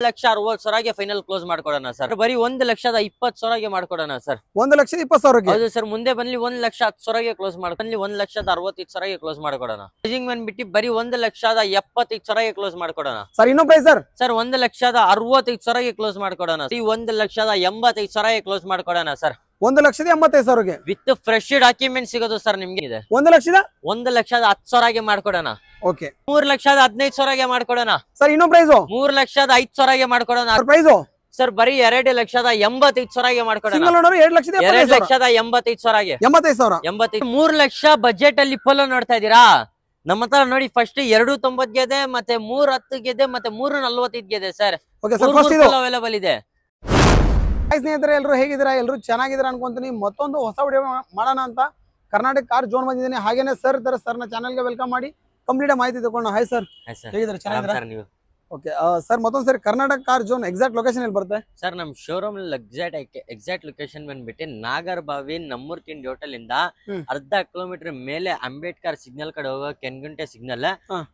1,60,000 final close ಮಾಡ್ಕೊಡೋಣ sir. ಬರೀ 1,20,000 ಮಾಡ್ಕೊಡೋಣ ಸರ್. 1,20,000 ಹೌದು ಸರ್. ಮುಂದೆ ಬನ್ನಿ 1,10,000 ಕ್ಲೋಸ್ ಮಾಡ್ಕೊಂಡು 1,65,000 ಕ್ಲೋಸ್ ಮಾಡ್ಕೊಡೋಣ. ಪ್ರೈಸಿಂಗ್ ಬಂದ್ಬಿಟ್ಟು ಬರೀ 1,75,000 ಕ್ಲೋಸ್ ಮಾಡ್ಕೊಡೋಣ ಸರ್. ಇನ್ನೂ ಪ್ರೈಸ್ ಸರ್ 1,65,000 ಕ್ಲೋಸ್ ಮಾಡ್ಕೊಡೋಣ. 1,85,000 ಕ್ಲೋಸ್ ಮಾಡ್ಕೊಡೋಣ ಸರ್. 1,85,000 ವಿತ್ ಫ್ರೆಶ್ ಡಾಕ್ಯುಮೆಂಟ್ ಸಿಗೋದು ಸರ್ ನಿಮ್ಗೆ ಇದೆ. 1,10,000 ಮಾಡ್ಕೊಡೋಣ. ಓಕೆ. 3,15,000 ಮಾಡ್ಕೊಡೋಣ ಸರ್. ಇನ್ನೂ ಪ್ರೈಸ್ 3,05,000 ಮಾಡ್ಕೊಡೋಣ. ಪ್ರೈಸ್ ಸರ್ ಬರೀ 2,85,000 ಮಾಡ್ಕೊಡೋಣ. ಸಿಂಗಲ್ ಓನರ್ 2,85,000 3 ಲಕ್ಷ ಬಜೆಟ್ ಅಲ್ಲಿ ಪೋಲೋ ನೋಡ್ತಾ ಇದೀರಾ? ನಮ್ಮ ಹತ್ರ ನೋಡಿ ಫಸ್ಟ್ 2.90 ಗಿದೆ, ಮತ್ತೆ 3.10 ಗಿದೆ, ಮತ್ತೆ 3.45 ಗಿದೆ ಸರ್. ಅವೈಲೇಬಲ್ ಇದೆ. ಸ್ನೇಹಿತರೆ, ಎಲ್ಲರೂ ಹೇಗಿದ್ದೀರಾ? ಎಲ್ಲರೂ ಚೆನ್ನಾಗಿದ್ದೀರಾ ಅನ್ಕೊಂತೀನಿ. ಮತ್ತೊಂದು ಹೊಸ ವಿಡಿಯೋ ಮಾಡೋಣ ಅಂತ ಕರ್ನಾಟಕ ಕಾರ್ ಜೋನ್ ಬಂದಿದ್ದೀನಿ. ಹಾಗೇನೆ ಸರ್ ಇದ್ದಾರೆ, ಸರ್ನ ಚಾನಲ್ಗೆ ವೆಲ್ಕಮ್ ಮಾಡಿ ಕಂಪ್ಲೀಟ್ ಮಾಹಿತಿ ತಗೊಂಡು. ಹಾಯ್ ಸರ್, ಹೇಗಿದ್ದಾರೆ? ಚೆನ್ನಾಗಿದ್ದೀರಾ? ಓಕೆ ಸರ್, ಮತ್ತೊಂದು ಸರಿ Karnataka car zone exact location ಎಲ್ಲಿ ಬರುತ್ತೆ ಸರ್? ನಮ್ಮ ಶೋರೂಮ್ ಎಕ್ಸಾಕ್ಟ್ ಲೊಕೇಶನ್ ಬಂದ್ಬಿಟ್ಟು ನಾಗರಬಾವಿ ನಮ್ಮೂರ್ ತಿಂಡಿ ಹೋಟೆಲ್ ಇಂದ ಅರ್ಧ ಕಿಲೋಮೀಟರ್ ಮೇಲೆ ಅಂಬೇಡ್ಕರ್ ಸಿಗ್ನಲ್ ಕಡೆ ಹೋಗೋ ಕೆನ್ಗುಂಟೆ ಸಿಗ್ನಲ್,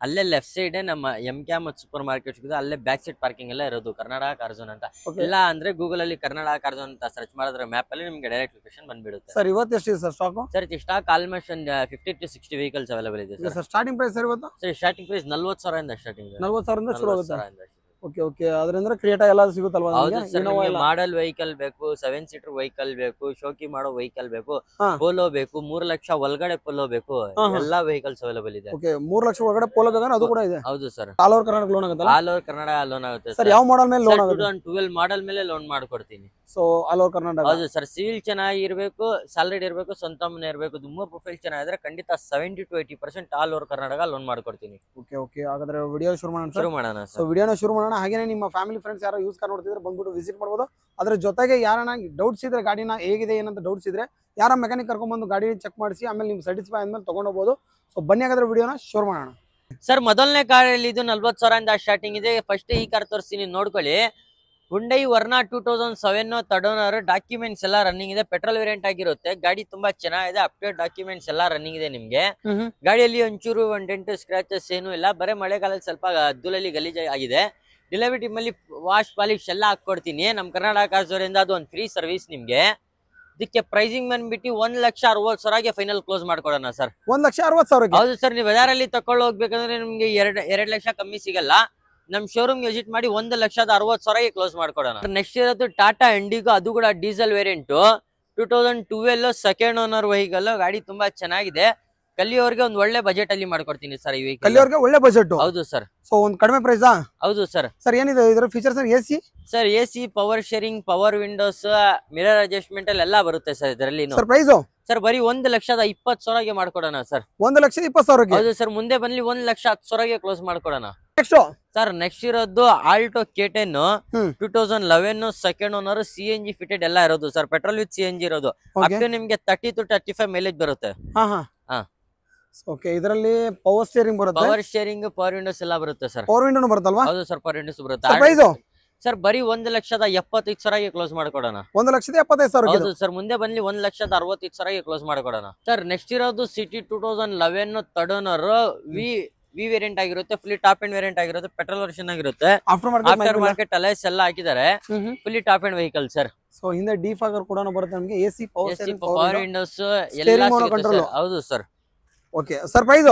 ಅಲ್ಲೇ ಲೆಫ್ಟ್ ಸೈಡ್ ನಮ್ಮ MK ಸೂಪರ್ ಮಾರ್ಕೆಟ್ ಸಿಗುತ್ತೆ. ಅಲ್ಲೇ ಬ್ಯಾಕ್ ಸೈಡ್ ಪಾರ್ಕಿಂಗ್ ಎಲ್ಲ ಇರೋದು ಕರ್ನಾಟಕ ಕಾರ್ ಜೋನ್ ಅಂತ. ಇಲ್ಲ ಅಂದ್ರೆ ಗೂಗಲ್ ಅಲ್ಲಿ ಕರ್ನಾಟಕ ಕಾರ್ ಜೋನ್ ಅಂತ ಸರ್ಚ್ ಮಾಡಿದ್ರೆ ಮ್ಯಾಪ್ ಅಲ್ಲಿ ನಿಮ್ಗೆ ಡೈರೆಕ್ಟ್ ಲೊಕೇಶನ್ ಬಂದ್ಬಿಡುತ್ತೆ. ಸರ್ ಇವತ್ತು ಎಷ್ಟಿದೆ sir stock? Sir stock almost 50 to 60 vehicles available ಇದೆ ಸರ್. ಸ್ಟಾರ್ಟಿಂಗ್ ಪ್ರೈಸ್ ಸರ್ ಇವತ್ತು? ಸರ್ ಸ್ಟಾರ್ಟಿಂಗ್ ಪ್ರೈಸ್ 40,000 ಇಂದ ಸ್ಟಾರ್ಟಿಂಗ್. 40,000 ಶುರು ಆಗುತ್ತೆ. Okay okay. ಅದರಿಂದ ಕ್ರಿಯೇಟಾ ಎಲ್ಲ ಸಿಗುತ್ತಲ್ವಾ? ಮಾಡೆಲ್ ವೆಹಿಕಲ್ ಬೇಕು, 7 ಸೀಟರ್ ವೆಹಿಕಲ್ ಬೇಕು, ಶೋಕಿ ಮಾಡೋ ವೆಹಿಕಲ್ ಬೇಕು, ಪೋಲೋ ಬೇಕು, 3 ಲಕ್ಷ ಒಳಗಡೆ ಪೋಲೋ ಬೇಕು, ಎಲ್ಲಾ ವೆಹಿಕಲ್ಸ್ ಅವೈಲೇಬಲ್ ಇದೆ. ಓಕೆ. 3 ಲಕ್ಷ ಒಳಗಡೆ ಪೋಲೋ ಬೇಕಾದ್ರೆ ಅದು ಕೂಡ ಇದೆ? ಹೌದು sir. All over Karnataka loan ಆಗುತ್ತಲ್ಲ? ಆಲ್ ಓವರ್ ಕರ್ನಾಟಕ ಲೋನ್ ಆಗುತ್ತೆ ಸರ್. ಯಾವ ಮಾಡೆಲ್ ಮೇಲೆ ಲೋನ್ ಆಗುತ್ತೆ? 2012 ಮಾಡೆಲ್ ಮೇಲೆ ಲೋನ್ ಮಾಡ್ಕೊಡ್ತೀನಿ. So all over Karnataka? ಹೌದು ಸರ್. ಸಿವಿಲ್ ಚೆನ್ನಾಗಿರ್ಬೇಕು, ಸ್ಯಾಲರಿ ಇರಬೇಕು, ಸ್ವಂತ ಮನೆ ಇರಬೇಕು, ಮೂರ್ ಪ್ರೊಫೈಲ್ ಚೆನ್ನಾಗಿದ್ರೆ ಖಂಡಿತ 70 to 80% all over Karnataka loan ಮಾಡ್ಕೊಡ್ತೀನಿ. Okay okay. ಹಾಗಾದ್ರೆ ವಿಡಿಯೋ ಶುರು ಮಾಡೋಣ. ಸೊ ವಿಡಿಯೋನ ಶುರು ಮಾಡೋಣ. ಹಾಗೇನೆ ನಿಮ್ಮ ಫ್ಯಾಮಿಲಿ ಫ್ರೆಂಡ್ಸ್ ಯಾರು ಯೂಸ್ ಕಾರ್ ನೋಡ್ತಿದ್ರೆ ಬಂದ್ಬಿಟ್ಟು ವಿಸಿಟ್ ಮಾಡ್ಬೋದು. ಅದ್ರ ಜೊತೆಗೆ ಯಾರನ್ನ ಡೌಟ್ಸ್ ಇದ್ರೆ, ಗಾಡಿನ ಹೇಗಿದೆ ಏನಂತ ಡೌಟ್ಸ್ ಇದ್ರೆ ಯಾರ ಮೆಕ್ಯಾನಿಕ್ ಕರ್ಕೊಂಡ್ಬಂದು ಗಾಡಿ ಚೆಕ್ ಮಾಡಿಸಿ ಆಮೇಲೆ ನಿಮ್ಗೆ ಸ್ಯಾಟಿಸ್ಫೈ ಆದ್ಮೇಲೆ ತಗೊಂಡೋಗ್ಬೋದು. ಸೊ ಬನ್ನಿ ಹಾಗಾದ್ರೆ ವಿಡಿಯೋನ ಶುರು ಮಾಡೋಣ. ಸರ್ ಮೊದಲನೇ ಕಾರ್ ಅಲ್ಲಿ ಇದು 40,000 ಇಂದ ಸ್ಟಾರ್ಟಿಂಗ್ ಇದೆ. ಫಸ್ಟ್ ಈ ಕಾರ್ ತೋರಿಸ್ತೀನಿ, ನೋಡ್ಕೊಳ್ಳಿ. Hyundai Verna 2007 third owner. Documents ಎಲ್ಲ ರನ್ನಿಂಗ್ ಇದೆ. ಪೆಟ್ರೋಲ್ ವೇರಿಯಂಟ್ ಆಗಿರುತ್ತೆ. ಗಾಡಿ ತುಂಬಾ ಚೆನ್ನಾಗಿದೆ. ಅಪ್ಡೇಟ್ ಡಾಕ್ಯುಮೆಂಟ್ಸ್ ಎಲ್ಲ ರನ್ನಿಂಗ್ ಇದೆ ನಿಮ್ಗೆ. ಗಾಡಿಯಲ್ಲಿ ಒಂಚೂರು ಡೆಂಟ್ ಸ್ಕ್ರಾಚಸ್ ಏನು ಇಲ್ಲ. ಬರೀ ಮಳೆಗಾಲದಲ್ಲಿ ಸ್ವಲ್ಪ ಧೂಳಲ್ಲಿ ಗಲೀಜ್ ಆಗಿದೆ. ಡೆಲಿವರಿ ಟೀಮ್ ಅಲ್ಲಿ ವಾಶ್ ಪಾಲಿಶ್ ಎಲ್ಲ ಹಾಕೊಡ್ತೀನಿ. ನಮ್ ಕರ್ನಾಟಕ ಕಾರ್ ಜೋನ್ ಇಂದ ಅದು ಒಂದು ಫ್ರೀ ಸರ್ವಿಸ್ ನಿಮ್ಗೆ. ಇದಕ್ಕೆ ಪ್ರೈಸಿಂಗ್ ಬಂದ್ಬಿಟ್ಟು 1,60,000 ಫೈನಲ್ ಕ್ಲೋಸ್ ಮಾಡ್ಕೊಡೋಣ ಸರ್. 1,60,000? ಹೌದು ಸರ್. ನೀವು ಬಜಾರಲ್ಲಿ ತಕೊಳ್ಳ ಹೋಗ್ಬೇಕಂದ್ರೆ ನಿಮ್ಗೆ 2 ಲಕ್ಷ ಕಮ್ಮಿ ಸಿಗಲ್ಲ. ನಮ್ ಶೋರೂಮ್ ವಿಸಿಟ್ ಮಾಡಿ 1,60,000 ಕ್ಲೋಸ್ ಮಾಡ್ಕೊಡೋಣ. ನೆಕ್ಸ್ಟ್ ಇರೋದು ಟಾಟಾ ಇಂಡಿಗೋ. ಅದು ಕೂಡ diesel variant, 2012 second owner vehicle. ಗಾಡಿ ತುಂಬಾ ಚೆನ್ನಾಗಿದೆ. ಕಲಿಯೋರ್ಗೆ ಒಂದು ಒಳ್ಳೆ ಬಜೆಟ್ ಅಲ್ಲಿ ಮಾಡ್ಕೊಡ್ತೀನಿ ಸರ್. ಈ ವೆಹಿಕಲ್ ಕಲಿಯೋರ್ಗೆ ಒಳ್ಳೆ ಬಜೆಟ್? ಹೌದು ಸರ್. ಸೊ ಒಂದು ಕಡಿಮೆ ಪ್ರೈಸ್? ಹೌದು ಸರ್. ಸರ್ ಏನಿದೆ ಇದರ features? AC sir, AC, power steering, power windows, mirror adjustment ಎಲ್ಲ ಬರುತ್ತೆ ಸರ್ ಇದರಲ್ಲಿ. Sir price? ಸರ್ ಬರೀ 1,20,000 ಮಾಡ್ಕೊಡೋಣ ಸರ್. 1,20,000? ಹೌದು ಸರ್. ಮುಂದೆ ಬನ್ನಿ 1,10,000 ಕ್ಲೋಸ್ ಮಾಡ್ಕೊಡೋಣ. ನೆಕ್ಸ್ಟ್ ಸರ್ ನೆಕ್ಸ್ಟ್ ಇರೋದು Alto K10 2011 second owner. CNG fitted ಎಲ್ಲ ಇರೋದು ಸರ್. ಪೆಟ್ರೋಲ್ ವಿತ್ CNG ಇರೋದು. ಅಪ್ ಟು ನಿಮ್ಗೆ 30 to 35 ಮೈಲೇಜ್ ಬರುತ್ತೆ. ಓಕೆ. ಇದರಲ್ಲಿ ಪವರ್ ಸ್ಟೇರಿಂಗ್ ಬರುತ್ತೆ? ಪವರ್ ಸ್ಟೇರಿಂಗ್, ಪವರ್ ವಿಂಡೋಸ್ ಎಲ್ಲ ಬರುತ್ತೆ ಸರ್. ಪವರ್ ವಿಂಡೋನು ಬರುತ್ತಲ್ವಾ? ಹೌದು ಸರ್. ಪವರ್ ವಿಂಡೋಸ್ ಬರುತ್ತೆ. ಪ್ರೈಸ್? ಸರ್ ಬರೀ 1,75,000 ಕ್ಲೋಸ್ ಮಾಡ್ಕೊಡೋಣ. 1,75,000? ಹೌದು ಸರ್. ಮುಂದೆ ಬನ್ನಿ 1,65,000 ಕ್ಲೋಸ್ ಮಾಡ್ಕೊಡೋಣ ಸರ್. ನೆಕ್ಸ್ಟ್ ಇರೋದು City 2011 third owner. V variant ಆಗಿರುತ್ತೆ. ಫುಲ್ಲಿ ಟಾಪ್ ಎಂಡ್ ವೇರಿಯಂಟ್ ಆಗಿರುತ್ತೆ. ಪೆಟ್ರೋಲ್ ವರ್ಷನ್ ಆಗಿರುತ್ತೆ. ಆಫ್ಟರ್ ಮಾರ್ಕೆಟ್ ಅಲೈಸ್ ಎಲ್ಲ ಹಾಕಿದ್ದಾರೆ. Fully top end vehicle sir. So ಹಿಂದೆ ಡಿಫಾಗರ್ ಕೂಡ ಬರುತ್ತೆ ನಮಗೆ. AC, ಪವರ್ ವಿಂಡೋಸ್ ಎಲ್ಲ ಸಿಗುತ್ತೆ. ಹೌದು sir. Okay sir. Price?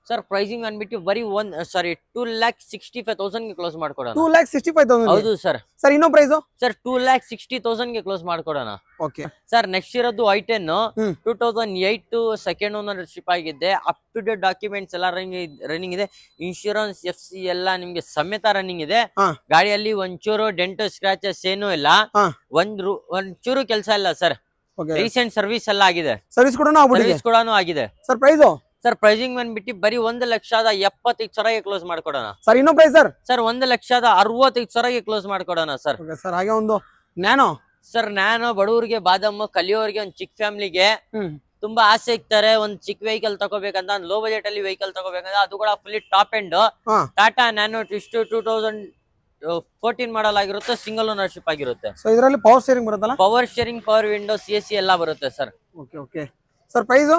Sir pricing ಅನ್ಬಿಟ್ಟು ಬರೀ 2,65,000 ಕ್ಲೋಸ್ ಮಾಡ್ಕೊಡೋಣ. 2,65,000? ಹೌದು ಸರ್. ಸರ್ ಇನ್ನೂ ಪ್ರೈಸ್? ಸರ್ 2,60,000 ಕ್ಲೋಸ್ ಮಾಡ್ಕೊಡೋಣ. Okay sir. ನೆಕ್ಸ್ಟ್ ಇರೋದು i10 2008 ಸೆಕೆಂಡ್ ಓನರ್ಶಿಪ್ ಆಗಿದೆ. ಅಪ್ ಟು ಡೇಟ್ ಡಾಕ್ಯುಮೆಂಟ್ಸ್ ಎಲ್ಲ ರನ್ನಿಂಗ್ ಇದೆ. ಇನ್ಶೂರೆನ್ಸ್, FC ಎಲ್ಲ ನಿಮ್ಗೆ ಸಮೇತ ರನ್ನಿಂಗ್ ಇದೆ. ಗಾಡಿಯಲ್ಲಿ ಒಂಚೂರು ಡೆಂಟ್ ಸ್ಕ್ರಾಚಸ್ ಏನೂ ಇಲ್ಲ. ಒಂಚೂರು ಕೆಲಸ ಇಲ್ಲ ಸರ್. ರೀಸೆಂಟ್ ಸರ್ವಿಸ್ ಎಲ್ಲ ಆಗಿದೆ. ಸರ್ವಿಸ್ ಕೂಡ ಆಗಿದೆ. Sir price? ಸರ್ ಪ್ರೈಸಿಂಗ್ ಬಂದ್ಬಿಟ್ಟು ಬರೀ 1,75,000 ಕ್ಲೋಸ್ ಮಾಡ್ಕೊಡೋಣ. ಸರ್ ಇನ್ನೂ ಪ್ರೈಸ್? ಸರ್ 1,65,000 ಕ್ಲೋಸ್ ಮಾಡ್ಕೊಡೋಣ ಸರ್. ಸರ್ ಹಾಗೆ ಒಂದು ನ್ಯಾನೋ? ಸರ್ ನ್ಯಾನೋ ಬಡವರಿಗೆ, ಬಾದಾಮ್, ಕಲಿಯೋರಿಗೆ, ಒಂದು ಚಿಕ್ಕ ಫ್ಯಾಮಿಲಿಗೆ ತುಂಬಾ ಆಸೆ ಇರ್ತಾರೆ ಒಂದ್ ಚಿಕ್ಕ ವೆಹಿಕಲ್ ತಗೋಬೇಕಂತ, ಒಂದು ಲೋ ಬಜೆಟ್ ಅಲ್ಲಿ ವೆಹಿಕಲ್ ತಗೋಬೇಕಂತ. ಅದು ಕೂಡ fully top end Tata Nano Twist 2014 model ಆಗಿರುತ್ತೆ. ಸಿಂಗಲ್ ಓನರ್ಶಿಪ್ ಆಗಿರುತ್ತೆ. ಸೊ ಇದರಲ್ಲಿ ಪವರ್ ಸ್ಟೇರಿಂಗ್ ಬರುತ್ತಲ್ಲ? Power steering, power windows, AC ಎಲ್ಲ ಬರುತ್ತೆ sir. Okay okay. Sir price?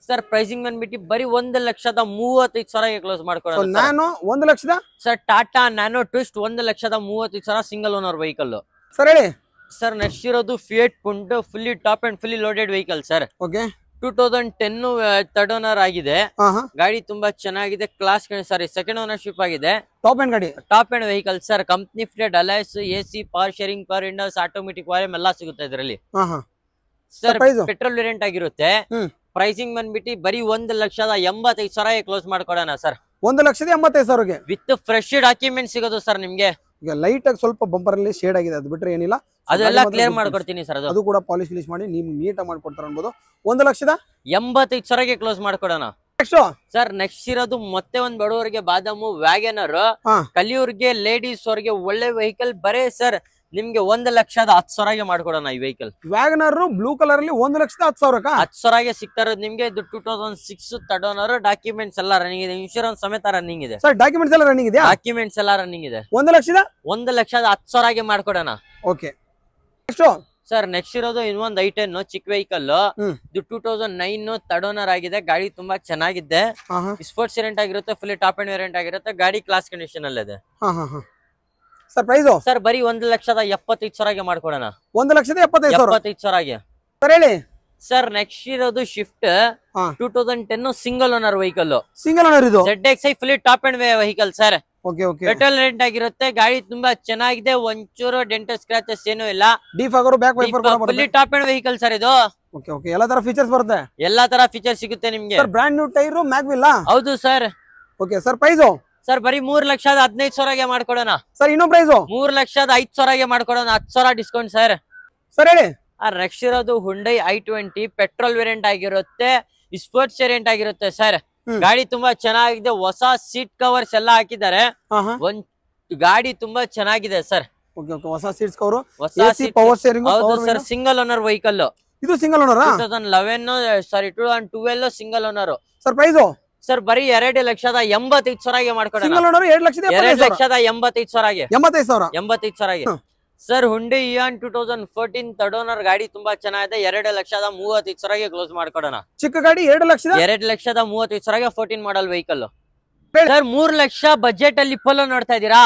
Sir pricing ಬಂದ್ಬಿಟ್ಟು ಬರೀ 1,35,000 ಕ್ಲೋಸ್ ಮಾಡ್ಕೊಡೋಣ ನಾನು 1,00,000 sir Tata Nano Twist 1,35,000 single owner vehicle sir ಹೇಳಿ ಸರ್ ನೆಕ್ಸ್ಟ್ ಇರೋದು Fiat Punto fully top end fully loaded vehicle sir okay 2010 third owner ಆಗಿದೆ ಗಾಡಿ ತುಂಬಾ ಚೆನ್ನಾಗಿದೆ ಕ್ಲಾಸ್ ಸಾರಿ ಸೆಕೆಂಡ್ ಓನರ್ಶಿಪ್ ಆಗಿದೆ ಟಾಪ್ ಎಂಡ್ ಗಾಡಿ top end vehicle sir company fitted alloys AC power steering power windows automatic volume ಎಲ್ಲ ಸಿಗುತ್ತೆ ಇದರಲ್ಲಿ sir petrol variant ಆಗಿರುತ್ತೆ ಪ್ರೈಸಿಂಗ್ ಬಂದ್ಬಿಟ್ಟು ಬರೀ 1,85,000 ಕ್ಲೋಸ್ ಮಾಡ್ಕೊಡೋಣ ಸರ್ 1,85,000 ವಿತ್ ಫ್ರೆಶ್ ಡಾಕ್ಯುಮೆಂಟ್ ಸಿಗೋದು ಸರ್ ನಿಮ್ಗೆ ಈಗ ಲೈಟ್ ಆಗಿ ಸ್ವಲ್ಪ ಬಂಪರ್ ಅಲ್ಲಿ ಶೇಡ್ ಆಗಿದೆ ಅದು ಬಿಟ್ರೆ ಏನಿಲ್ಲ ಅದೆಲ್ಲ ಕ್ಲಿಯರ್ ಮಾಡ್ಕೊಡ್ತೀನಿ ಸರ್ ಅದು ಕೂಡ ಪಾಲಿಶ್ ಗಿಲಿಶ್ ಮಾಡಿ ನೀವು ನೀಟಾಗಿ ಮಾಡ್ಕೊಡ್ತಾರೆ ಅನ್ಬೋದು 1,85,000 ಕ್ಲೋಸ್ ಮಾಡ್ಕೊಡೋಣ ಸರ್ ನೆಕ್ಸ್ಟ್ ಇರೋದು ಮತ್ತೆ ಒಂದ್ ಬಡವರಿಗೆ ಬಾದಾಮು ವ್ಯಾಗನರ್ ಕಲಿಯೂರ್ಗೆ ಲೇಡೀಸ್ ಅವ್ರಿಗೆ ಒಳ್ಳೆ ವೆಹಿಕಲ್ ಬರೇ ಸರ್ ನಿಮ್ಗೆ 1,10,000 ಮಾಡ್ಕೊಡೋಣ ಈ ವೆಹಿಕಲ್ ವ್ಯಾಗನರ್ ಬ್ಲೂ ಕಲರ್ ಅಲ್ಲಿ 1,10,000 10,000 ಸಿಗ್ತಾ ಇರೋದು ನಿಮ್ಗೆ ಇದು 2006 ಥರ್ಡ್ ಓನರ್ ಡಾಕ್ಯುಮೆಂಟ್ಸ್ ಎಲ್ಲ ರನ್ನಿಂಗ್ ಇದೆ ಇನ್ಶೂರೆನ್ಸ್ ಸಮೇತ ರನ್ನಿಂಗ್ ಇದೆ ಸರ್ ಡಾಕ್ಯುಮೆಂಟ್ಸ್ ಎಲ್ಲ ರನ್ನಿಂಗ್ ಇದೆ ಡಾಕ್ಯುಮೆಂಟ್ಸ್ ಎಲ್ಲ ರನ್ನಿಂಗ್ ಇದೆ 1,10,000 ಮಾಡ್ಕೊಡೋಣ ಓಕೆ ಸರ್ ನೆಕ್ಸ್ಟ್ ಇರೋದು ಇನ್ನೊಂದು i10 ಚಿಕ್ಕ ವೆಹಿಕಲ್ ಇದು 2009 ಥರ್ಡ್ ಓನರ್ ಆಗಿದೆ ಗಾಡಿ ತುಂಬಾ ಚೆನ್ನಾಗಿದೆ ಸ್ಪೋರ್ಟ್ಸ್ ವೇರಿಯಂಟ್ ಆಗಿರುತ್ತೆ ಫುಲ್ ಟಾಪ್ ಅಂಡ್ ವೇರಿಯಂಟ್ ಆಗಿರುತ್ತೆ ಗಾಡಿ ಕ್ಲಾಸ್ ಕಂಡೀಷನ್ ಅಲ್ಲಿ ಇದೆ ಸರ್ ಪ್ರೈಸ್ ಸರ್ ಬರೀ 1,75,000 ಮಾಡ್ಕೊಡೋಣ 1,75,000 ಸರ್ ಹೇಳಿ ಸರ್ ನೆಕ್ಸ್ಟ್ ಇರೋದು ಶಿಫ್ಟ್ 2010 ಸಿಂಗಲ್ ಓನರ್ ವೆಹಿಕಲ್ ಇದು ZXi full top end vehicle sir okay okay petrol rate ಆಗಿರುತ್ತೆ ಗಾಡಿ ತುಂಬಾ ಚೆನ್ನಾಗಿದೆ ಒಂಚೂರು ಡೆಂಟ್ ಸ್ಕ್ರಾಚಸ್ ಏನೂ ಇಲ್ಲ defogger back wiper full top end vehicle sir ಇದು ಓಕೆ ಓಕೆ ಎಲ್ಲಾ ತರ ಫೀಚರ್ಸ್ ಬರುತ್ತೆ ಎಲ್ಲಾ ತರ ಫೀಚರ್ ಸಿಗುತ್ತೆ ನಿಮ್ಗೆ sir brand new tyre mag wheel ಹೌದು sir okay sir price sir ಬರೀ 3,15,000 ಮಾಡ್ಕೊಡೋಣ ಸರ್ ಇನ್ನೊಂದು ಪ್ರೈಸ್ 3,05,000 ಮಾಡ್ಕೊಡೋಣ 10,000 ಡಿಸ್ಕೌಂಟ್ ಸರ್ ಸರ್ ಹೇಳಿ ನೆಕ್ಸ್ಟ್ ಇರೋದು ಹುಂಡೈ i20 ಪೆಟ್ರೋಲ್ ವೇರಿಯಂಟ್ ಆಗಿರುತ್ತೆ ಸ್ಪೋರ್ಟ್ಸ್ ವೇರಿಯಂಟ್ ಆಗಿರುತ್ತೆ ಸರ್ ಗಾಡಿ ತುಂಬಾ ಚೆನ್ನಾಗಿದೆ ಹೊಸ ಸೀಟ್ ಕವರ್ಸ್ ಎಲ್ಲ ಹಾಕಿದ್ದಾರೆ ಒಂದ್ ಗಾಡಿ ತುಂಬಾ ಚೆನ್ನಾಗಿದೆ ಸರ್ ಹೊಸ ಸೀಟ್ಸ್ ಕವರ್ ಹೊಸ ಪವರ್ ಸ್ಟೀರಿಂಗ್ ಹೌದು ಸರ್ ಸಿಂಗಲ್ ಓನರ್ ವೆಹಿಕಲ್ ಇದು single owner 2011 sorry 2012 single owner sir price sir ಬರೀ 2,85,000 ಮಾಡ್ಕೊಡೋಣ single owner 2,85,000 sir Hyundai Eon 2014 third owner ಗಾಡಿ ತುಂಬಾ ಚೆನ್ನಾಗಿದೆ 2,35,000 ಕ್ಲೋಸ್ ಮಾಡ್ಕೊಡೋಣ ಚಿಕ್ಕ ಗಾಡಿ 2,35,000 14 ಮಾಡಲ್ ವೆಹಿಕಲ್ ಸರ್ 3 ಲಕ್ಷ ಬಜೆಟ್ ಅಲ್ಲಿ ಪೋಲೋ ನೋಡ್ತಾ ಇದೀರಾ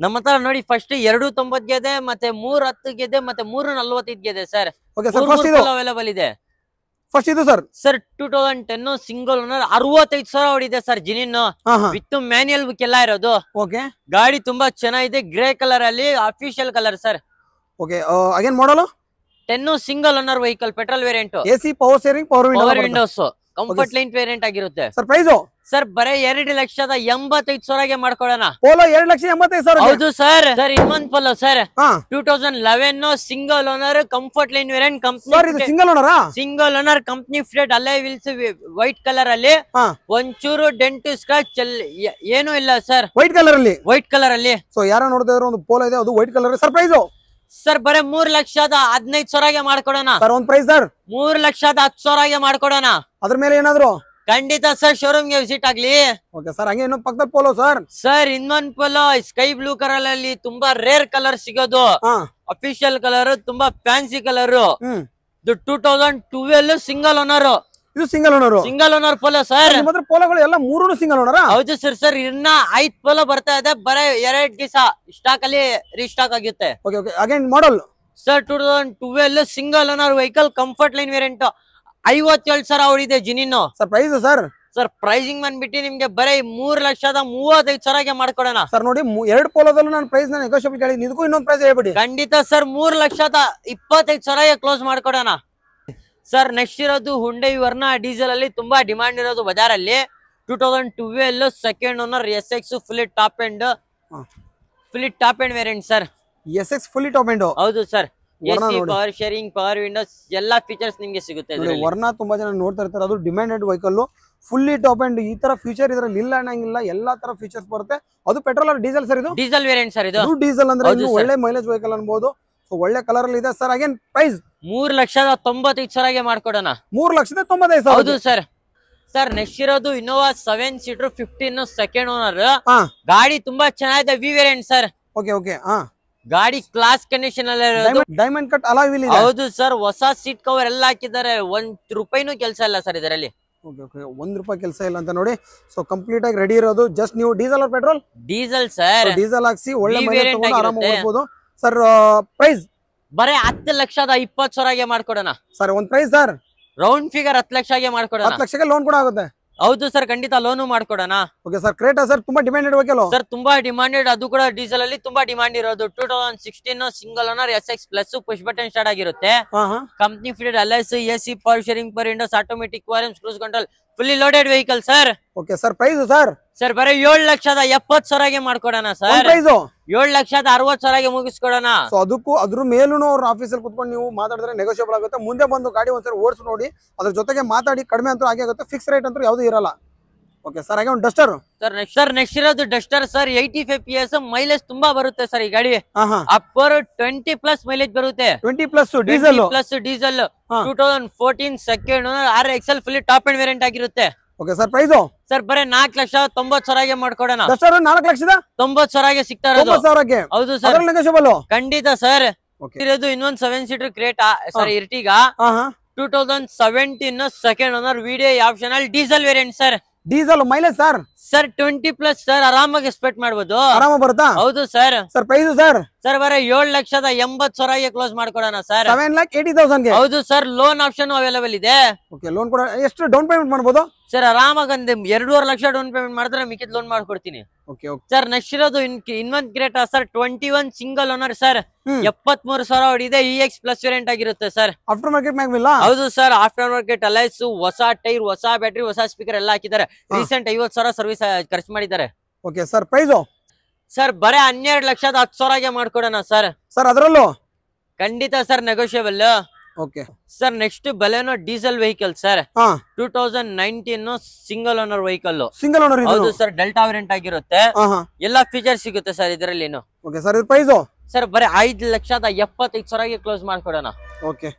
ನಮ್ಮ ಹತ್ರ ನೋಡಿ ಫಸ್ಟ್ 290 ಗಿದೆ ಮತ್ತೆ 310 ಗಿದೆ ಮತ್ತೆ 345 ಗಿದೆ ಸರ್ ಅವೈಲೇಬಲ್ ಇದೆ ಫಸ್ಟ್ ಇದು ಸರ್ ಸರ್ 2010 ಸಿಂಗಲ್ ಓನರ್ 65,000 ಹೊಡಿದೆ sir genuine with manual book ಎಲ್ಲ ಇರೋದು ಓಕೆ ಗಾಡಿ ತುಂಬಾ ಚೆನ್ನಾಗಿದೆ ಗ್ರೇ ಕಲರ್ ಅಲ್ಲಿ official colour sir okay again model 10 single owner vehicle petrol variant A C power steering power windows comfort line variant ಆಗಿರುತ್ತೆ sir price sir ಬರೇ 2,85,000 ಮಾಡ್ಕೊಡೋಣ ಪೋಲೋ 2,85,000 ಹೌದು ಸರ್ ಸರ್ ಇನ್ನೊಂದು Polo sir 2011 single owner comfort line variant company single owner company fitted alloy wheels white colour ಅಲ್ಲಿ ಒಂಚೂರು dent scratch ಏನು ಇಲ್ಲ sir white colour ಅಲ್ಲಿ ಸೊ ಯಾರು ನೋಡ್ತಾ ಇರೋ ಒಂದು ಪೋಲೋ ಇದೆ ಅದು white colour sir price sir ಬರೇ 3,15,000 ಮಾಡ್ಕೊಡೋಣ ಸರ್ ಒಂದು ಪ್ರೈಸ್ ಸರ್ 3,10,000 ಮಾಡ್ಕೊಡೋಣ ಅದ್ರ ಮೇಲೆ ಏನಾದ್ರು ಖಂಡಿತ ಸರ್ ಶೋರೂಮ್ ಗೆ ವಿಸಿಟ್ ಆಗ್ಲಿ ಓಕೆ ಸರ್ ಹಂಗೆ ಇನ್ನೊಂದು ಪಕ್ಕದ ಪೋಲೋ ಸರ್ ಇನ್ನೊಂದು ಪೋಲೋ ಸ್ಕೈ ಬ್ಲೂ ಕಲರ್ ಅಲ್ಲಿ ತುಂಬಾ ರೇರ್ ಕಲರ್ ಸಿಗೋದು ಅಫಿಷಿಯಲ್ ಕಲರ್ ತುಂಬಾ ಫ್ಯಾನ್ಸಿ ಕಲರ್ 2012 ಸಿಂಗಲ್ ಓನರ್ ಇದು ಸಿಂಗಲ್ ಓನರ್ ಪೋಲೋ ಸರ್ ಪೋಲೋಗಳು ಎಲ್ಲ ಮೂರು ಸಿಂಗಲ್ ಓನರ್ ಹೌದು ಸರ್ ಸರ್ ಇನ್ನ 5 ಪೋಲೋ ಬರ್ತಾ ಇದೆ ಬರೀ 2 ದಿವಸ ಸ್ಟಾಕ್ ಅಲ್ಲಿ ರೀಸ್ಟಾಕ್ ಆಗುತ್ತೆ okay okay again model sir 2012 single owner vehicle comfort line variant 57,000 ಹೊಡಿದೆ genuine sir price sir pricing ಬಂದ್ಬಿಟ್ಟು ನಿಮ್ಗೆ ಬರೀ 3,35,000 ಮಾಡ್ಕೊಡೋಣ ಸರ್ ನೋಡಿ 2 ಪೋಲೋದಲ್ಲೂ ನಾನು ಪ್ರೈಸ್ ನೆಗೋಷಿಯೇಟ್ ಕೇಳಿದ್ದೀನಿ ಇದಕ್ಕೂ ಇನ್ನೊಂದು ಪ್ರೈಸ್ ಹೇಳ್ಬಿಡಿ ಖಂಡಿತ ಸರ್ 3,25,000 ಕ್ಲೋಸ್ ಮಾಡ್ಕೊಡೋಣ ಸರ್ ನೆಕ್ಸ್ಟ್ ಇರೋದು ಹುಂಡೈ ವರ್ನಾ ಡೀಸೆಲ್ ಅಲ್ಲಿ ತುಂಬಾ ಡಿಮಾಂಡ್ ಇರೋದು ಬಜಾರ್ ಅಲ್ಲಿ 2012 second owner SX full top end variant sir SX full top end ಹೌದು sir A C power steering power windows ಎಲ್ಲಾ ಫೀಚರ್ಸ್ ನಿಮ್ಗೆ ಸಿಗುತ್ತೆ ವರ್ನಾ ತುಂಬಾ ಜನ ನೋಡ್ತಾ ಇರ್ತಾರೆ ಅದು demanded vehicle fully top end ಈ ತರ ಫ್ಯೂಚರ್ ಇದ್ರಲ್ಲಿ ಇಲ್ಲ ಅನ್ನಂಗಿಲ್ಲ ಎಲ್ಲಾ ತರ ಫೀಚರ್ಸ್ ಬರುತ್ತೆ ಅದು ಪೆಟ್ರೋಲ್ ಆರ್ ಡೀಸೆಲ್ ಸರ್ ಇದು ಡೀಸೆಲ್ ವೇರಿಯಂಟ್ ಸರ್ ಇದು ಡೀಸೆಲ್ ಅಂದ್ರೆ ಒಳ್ಳೆ ಮೈಲೇಜ್ ವೆಹಿಕಲ್ ಅನ್ಬೋದು ಸೊ ಒಳ್ಳೆ ಕಲರ್ ಅಲ್ಲಿ ಇದೆ ಸರ್ ಅಗೇನ್ ಪ್ರೈಸ್ 3,95,000 ಮಾಡ್ಕೊಡೋಣ 3,95,000 ಹೌದು ಸರ್ ಸರ್ ನೆಕ್ಸ್ಟ್ ಇರೋದು ಇನ್ನೋವಾ 7 ಸೀಟರ್ 15 ಸೆಕೆಂಡ್ ಓನರ್ ಗಾಡಿ ತುಂಬಾ ಚೆನ್ನಾಗಿದೆ V variant sir okay okay ಗಾಡಿ ಕ್ಲಾಸ್ ಕಂಡೀಷನ್ ಅಲ್ಲಿ ಡೈಮಂಡ್ ಕಟ್ ಅಲಾಯ್ ವೀಲ್ ಇದೆ ಹೌದು ಸರ್ ಹೊಸ ಸೀಟ್ ಕವರ್ ಎಲ್ಲ ಹಾಕಿದ್ದಾರೆ 1 ರೂಪಾಯಿನೂ ಕೆಲಸ ಇಲ್ಲ ಸರ್ ಇದರಲ್ಲಿ ಓಕೆ ಓಕೆ ₹1 ಕೆಲಸ ಇಲ್ಲ ಅಂತ ನೋಡಿ. ಸೊ ಕಂಪ್ಲೀಟ್ ಆಗಿ ರೆಡಿ ಇರೋದು. ಜಸ್ಟ್ ನೀವು diesel or petrol? Diesel sir. Diesel ಹಾಕ್ಸಿ ಒಳ್ಳೆ ಮೈಲೇಜ್ ತಗೊಂಡು ಆರಾಮಾಗಿ ಹೋಗ್ಬೋದು ಸರ್. ಪ್ರೈಸ್ ಬರೀ 10,20,000 ಮಾಡ್ಕೊಡೋಣ ಸರ್. ಒಂದ್ ಪ್ರೈಸ್ ಸರ್, ರೌಂಡ್ ಫಿಗರ್ 10 ಲಕ್ಷಗೆ ಮಾಡ್ಕೊಡೋಣ. 10 ಲಕ್ಷಕ್ಕೆ ಲೋನ್ ಕೂಡ ಆಗುತ್ತೆ? ಹೌದು ಸರ್, ಖಂಡಿತ ಲೋನು ಮಾಡ್ಕೊಡೋಣ. Okay sir. ಕ್ರೇಟಾ ಸರ್ ತುಂಬಾ ಡಿಮ್ಯಾಂಡೆಡ್ ವೆಹಿಕಲ್ ಸರ್, ತುಂಬಾ ಡಿಮಾಂಡೆಡ್, ಅದು ಕೂಡ ಡೀಸೆಲ್ ಅಲ್ಲಿ ತುಂಬಾ ಡಿಮಾಂಡ್ ಇರೋದು. 2016 single owner SX plus push button start ಆಗಿರುತ್ತೆ. Company fitted LS, AC, power steering, power windows, automatic volumes, cruise control, fully loaded vehicle sir. Okay sir. Price sir? Sir ಬರೀ 7,70,000 ಮಾಡ್ಕೊಡೋಣ sir. Price 7,60,000 ಮುಗಿಸ್ಕೊಡೋಣ. So ಅದಕ್ಕೂ ಅದ್ರ ಮೇಲೂ ಅವ್ರ ಆಫೀಸಲ್ಲಿ ಕುತ್ಕೊಂಡು ನೀವು ಮಾತಾಡಿದ್ರೆ ನೆಗೋಷಿಯಬಲ್ ಆಗುತ್ತೆ. ಮುಂದೆ ಬಂದು ಗಾಡಿ ಒಂದ್ಸರಿ ಓಡಿಸಿ ನೋಡಿ, ಅದ್ರ ಜೊತೆಗೆ ಮಾತಾಡಿ. ಕಡಿಮೆ ಅಂತೂ ಹಾಗೆ ಆಗುತ್ತೆ, ಫಿಕ್ಸ್ ರೇಟ್ ಅಂತೂ ಯಾವ್ದು ಇರಲ್ಲ. Okay sir. ಹಾಗೆ ಒಂದು ಡಸ್ಟರ್ ಸರ್ ನೆಕ್ಸ್ಟ್ ಇರೋದು ಡಸ್ಟರ್ ಸರ್. 85 PS ಮೈಲೇಜ್ ತುಂಬಾ ಬರುತ್ತೆ ಸರ್ ಈ ಗಾಡಿ. ಅಪ್ಪರ್ 20+ ಮೈಲೇಜ್ ಬರುತ್ತೆ. 20+ diesel 2014 second owner RXL fully top end variant ಆಗಿರುತ್ತೆ. Okay sir. ಪ್ರೈಸ್ ಸರ್ ಬರೀ 4,90,000 ಮಾಡ್ಕೊಡೋಣ. ಡಸ್ಟರ್ 4,90,000 ಸಿಗ್ತಾ ಇರೋದು. ಹೌದು ಸರ್, ನೆಗೋಷಿಯಬಲ್ ಖಂಡಿತ ಸರ್. ಇರೋದು ಇನ್ನೊಂದು 7 seater Creta sir, Ertiga 2017 second owner VDI optional diesel variant sir. Diesel mileage sir? Sir 20+ sir, ಆರಾಮಾಗಿ ಎಕ್ಸ್ಪೆಕ್ಟ್ ಮಾಡಬಹುದು. ಆರಾಮ ಬರುತ್ತಾ? ಹೌದು sir. Sir price sir? Sir ಬರೀ 7,80,000 ಕ್ಲೋಸ್ ಮಾಡ್ಕೊಡೋಣ ಸರ್. 7,80,000 ಹೌದು ಸರ್, ಲೋನ್ ಆಪ್ಷನ್ ಅವೈಲೇಬಲ್ ಇದೆ. ಓಕೆ. ಲೋನ್ ಕೂಡ ಎಷ್ಟು ಡೌನ್ ಪೇಮೆಂಟ್ ಮಾಡಬಹುದು ಸರ್? ಆರಾಮಾಗಿ ಒಂದು 2.5 ಲಕ್ಷ ಡೌನ್ ಪೇಮೆಂಟ್ ಮಾಡಿದ್ರೆ ಮಿಕ್ಕಿದ ಲೋನ್ ಮಾಡ್ಕೊಡ್ತೀನಿ. Okay okay sir. ನೆಕ್ಸ್ಟ್ ಇರೋದು ಇನ್ನೊಂದು great sir. 21 single owner sir, 73,000 ಹೊಡಿದೆ. EX plus variant ಆಗಿರುತ್ತೆ ಸರ್. After market mag wheel? ಹೌದು ಸರ್, ಆಫ್ಟರ್ ಮಾರ್ಕೆಟ್ ಅಲೈಸ್, ಹೊಸ ಟೈರ್, ಹೊಸ ಬ್ಯಾಟ್ರಿ, ಹೊಸ ಸ್ಪೀಕರ್ ಎಲ್ಲ ಹಾಕಿದ್ದಾರೆ. ರೀಸೆಂಟ್ 50,000 ಸರ್ವಿಸ್ ಖರ್ಚು ಮಾಡಿದ್ದಾರೆ. Okay sir. ಪ್ರೈಸ್ ಸರ್ ಬರೀ 12,10,000 ಮಾಡ್ಕೊಡೋಣ ಸರ್. ಸರ್ ಅದರಲ್ಲೂ ಖಂಡಿತ sir, negotiable. Okay sir. Next Baleno diesel vehicle sir. 2019 single owner vehicle. Single owner? ಹೌದು ಸರ್, ಡೆಲ್ಟಾ ವೇರಿಯಂಟ್ ಆಗಿರುತ್ತೆ. ಎಲ್ಲಾ ಫೀಚರ್ ಸಿಗುತ್ತೆ ಸರ್ ಇದರಲ್ಲಿ. Okay sir. ಪ್ರೈಸ್ ಸರ್ ಬರೀ 5,75,000 ಕ್ಲೋಸ್ ಮಾಡ್ಕೊಡೋಣ. ಓಕೆ.